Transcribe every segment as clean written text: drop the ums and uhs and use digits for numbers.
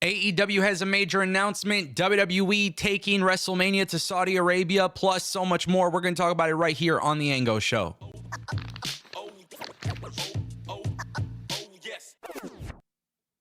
AEW has a major announcement. WWE taking WrestleMania to Saudi Arabia, plus so much more. We're going to talk about it right here on The Ango Show.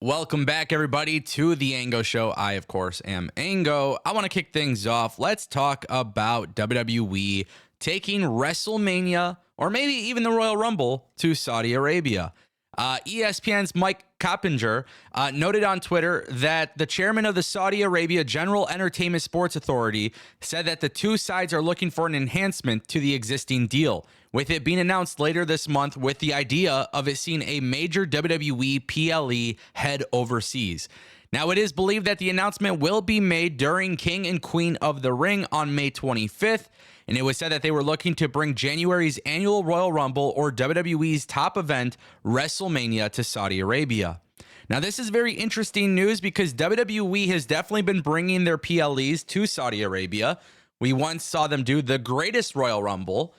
Welcome back, everybody, to The Ango Show. I, of course, am Ango. I want to kick things off. Let's talk about WWE taking WrestleMania, or maybe even the Royal Rumble, to Saudi Arabia. ESPN's Mike Coppinger noted on Twitter that the chairman of the Saudi Arabia General Entertainment Sports Authority said that the two sides are looking for an enhancement to the existing deal, with it being announced later this month with the idea of it seeing a major WWE PLE head overseas. Now, it is believed that the announcement will be made during King and Queen of the Ring on May 25th, and it was said that they were looking to bring January's annual Royal Rumble, or WWE's top event, WrestleMania, to Saudi Arabia. Now, this is very interesting news because WWE has definitely been bringing their PLEs to Saudi Arabia. We once saw them do the greatest Royal Rumble,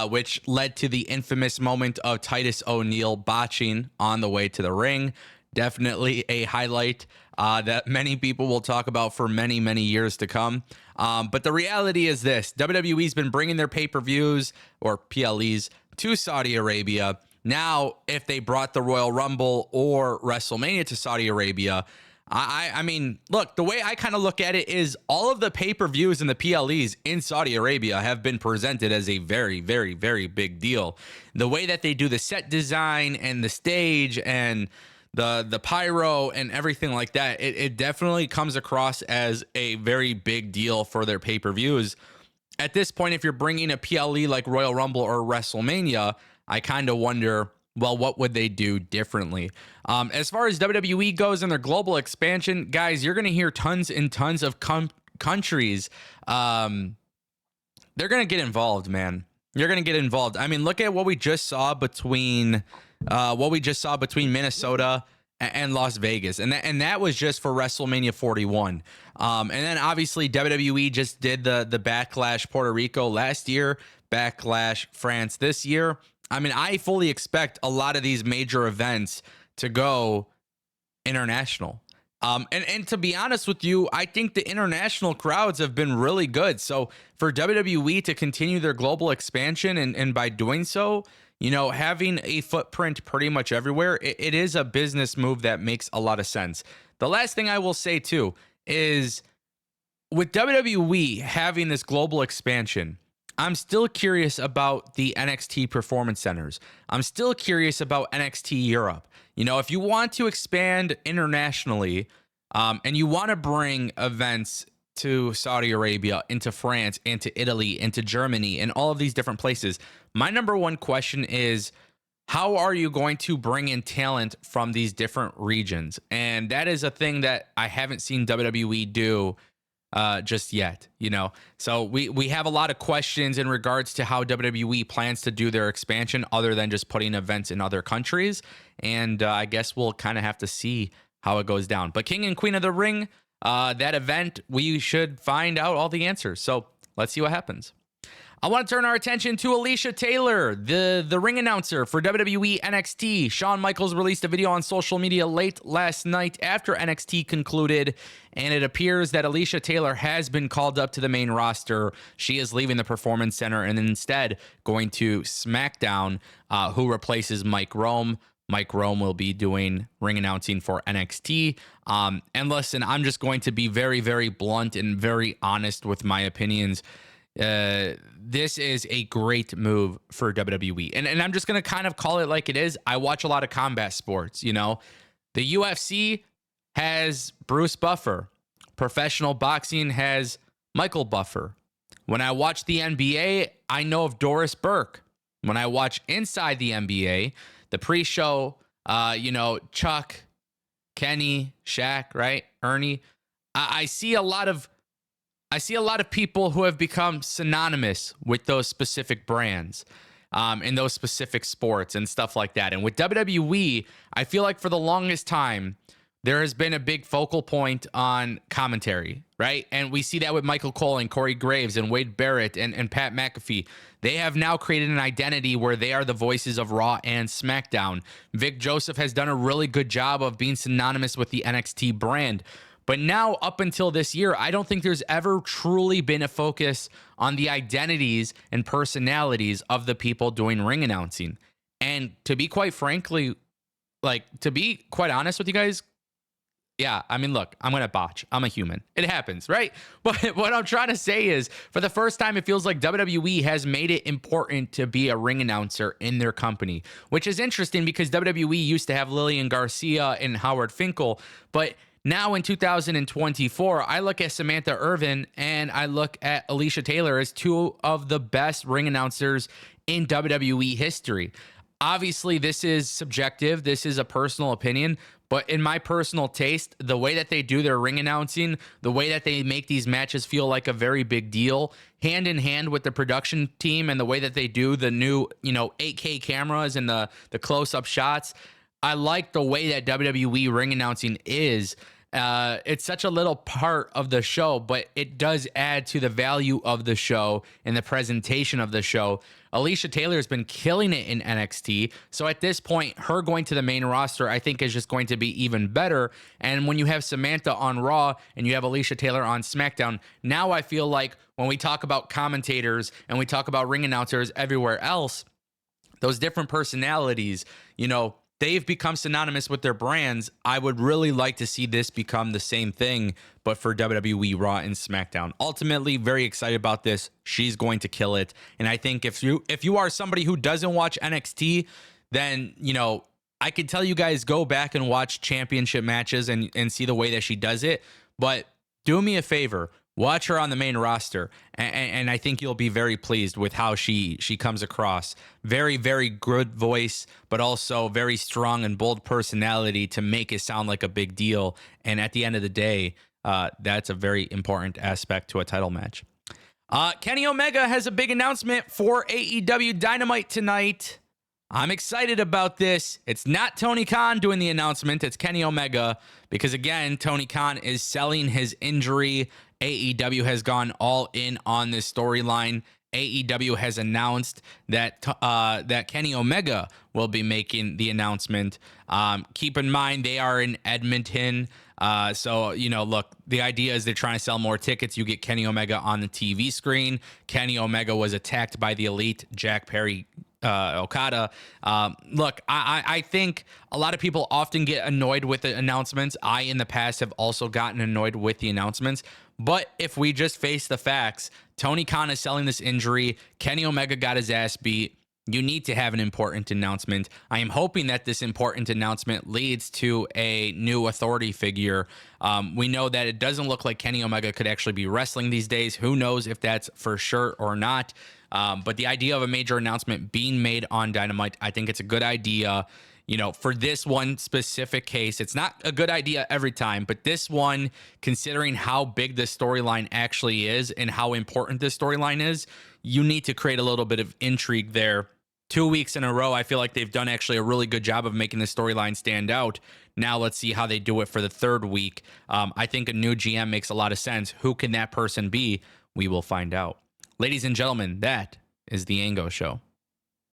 which led to the infamous moment of Titus O'Neil botching on the way to the ring. Definitely a highlight that many people will talk about for many, many years to come. But the reality is this: WWE's been bringing their pay-per-views, or PLEs, to Saudi Arabia. Now, if they brought the Royal Rumble or WrestleMania to Saudi Arabia, I mean, look, the way I kind of look at it is all of the pay-per-views and the PLEs in Saudi Arabia have been presented as a very, very, very big deal. The way that they do the set design and the stage and the pyro and everything like that, it definitely comes across as a very big deal for their pay-per-views. At this point, if you're bringing a PLE like Royal Rumble or WrestleMania, I kind of wonder, well, what would they do differently? As far as WWE goes and their global expansion, guys, you're going to hear tons and tons of countries. They're going to get involved, man. You're going to get involved. I mean, look at what we just saw between Minnesota and Las Vegas, and that was just for WrestleMania 41. And then obviously WWE just did the Backlash Puerto Rico last year, Backlash France this year. I mean, I fully expect a lot of these major events to go international. And to be honest with you, I think the international crowds have been really good. So for WWE to continue their global expansion and by doing so, you know, having a footprint pretty much everywhere, it is a business move that makes a lot of sense. The last thing I will say too is with WWE having this global expansion, I'm still curious about the NXT performance centers. I'm still curious about NXT Europe. You know, if you want to expand internationally, and you want to bring events to Saudi Arabia, into France, into Italy, into Germany, and all of these different places, my number one question is, how are you going to bring in talent from these different regions? And that is a thing that I haven't seen WWE do just yet, you know. So we have a lot of questions in regards to how WWE plans to do their expansion other than just putting events in other countries. And I guess we'll kind of have to see how it goes down. But King and Queen of the Ring, that event, we should find out all the answers. So let's see what happens. I want to turn our attention to Alicia Taylor, the ring announcer for WWE NXT. Shawn Michaels released a video on social media late last night after NXT concluded, and it appears that Alicia Taylor has been called up to the main roster. She is leaving the Performance Center and instead going to SmackDown, who replaces Mike Rome. Mike Rome will be doing ring announcing for NXT. And listen, I'm just going to be very, very blunt and very honest with my opinions. This is a great move for WWE. And I'm just going to kind of call it like it is. I watch a lot of combat sports, you know. The UFC has Bruce Buffer. Professional boxing has Michael Buffer. When I watch the NBA, I know of Doris Burke. When I watch Inside the NBA, the pre-show, you know, Chuck, Kenny, Shaq, right? Ernie. I see a lot of people who have become synonymous with those specific brands, in those specific sports and stuff like that. And with WWE, I feel like for the longest time, there has been a big focal point on commentary, right? And we see that with Michael Cole and Corey Graves and Wade Barrett and Pat McAfee. They have now created an identity where they are the voices of Raw and SmackDown. Vic Joseph has done a really good job of being synonymous with the NXT brand. But now, up until this year, I don't think there's ever truly been a focus on the identities and personalities of the people doing ring announcing. And to be quite frankly, to be quite honest with you guys, yeah, I mean, look, I'm going to botch. I'm a human. It happens, right? But what I'm trying to say is, for the first time, it feels like WWE has made it important to be a ring announcer in their company, which is interesting because WWE used to have Lillian Garcia and Howard Finkel. But now in 2024, I look at Samantha Irvin and I look at Alicia Taylor as two of the best ring announcers in WWE history. Obviously, this is subjective. This is a personal opinion. But in my personal taste, the way that they do their ring announcing, the way that they make these matches feel like a very big deal, hand in hand with the production team and the way that they do the new, 8K cameras and the close-up shots, I like the way that WWE ring announcing is. It's such a little part of the show, but it does add to the value of the show and the presentation of the show. Alicia Taylor has been killing it in NXT. So at this point, her going to the main roster, I think, is just going to be even better. And when you have Samantha on Raw and you have Alicia Taylor on SmackDown, now I feel like when we talk about commentators and we talk about ring announcers everywhere else, those different personalities, they've become synonymous with their brands. I would really like to see this become the same thing, but for WWE, Raw, and SmackDown. Ultimately, very excited about this. She's going to kill it. And I think if you are somebody who doesn't watch NXT, then, I could tell you guys go back and watch championship matches and see the way that she does it. But do me a favor. Watch her on the main roster, and I think you'll be very pleased with how she comes across. Very, very good voice, but also very strong and bold personality to make it sound like a big deal. And at the end of the day, that's a very important aspect to a title match. Kenny Omega has a big announcement for AEW Dynamite tonight. I'm excited about this. It's not Tony Khan doing the announcement. It's Kenny Omega because, again, Tony Khan is selling his injury. AEW has gone all in on this storyline. AEW has announced that that Kenny Omega will be making the announcement. Keep in mind, they are in Edmonton. So, look, the idea is they're trying to sell more tickets. You get Kenny Omega on the TV screen. Kenny Omega was attacked by the Elite, Jack Perry, Okada. Look, I think a lot of people often get annoyed with the announcements. I, in the past, have also gotten annoyed with the announcements. But if we just face the facts, Tony Khan is selling this injury. Kenny Omega got his ass beat. You need to have an important announcement. I am hoping that this important announcement leads to a new authority figure. We know that it doesn't look like Kenny Omega could actually be wrestling these days. Who knows if that's for sure or not. But the idea of a major announcement being made on Dynamite, I think it's a good idea. For this one specific case, it's not a good idea every time, but this one, considering how big this storyline actually is and how important this storyline is, you need to create a little bit of intrigue there. 2 weeks in a row, I feel like they've done actually a really good job of making the storyline stand out. Now let's see how they do it for the third week. I think a new GM makes a lot of sense. Who can that person be? We will find out. Ladies and gentlemen, that is the Ango Show.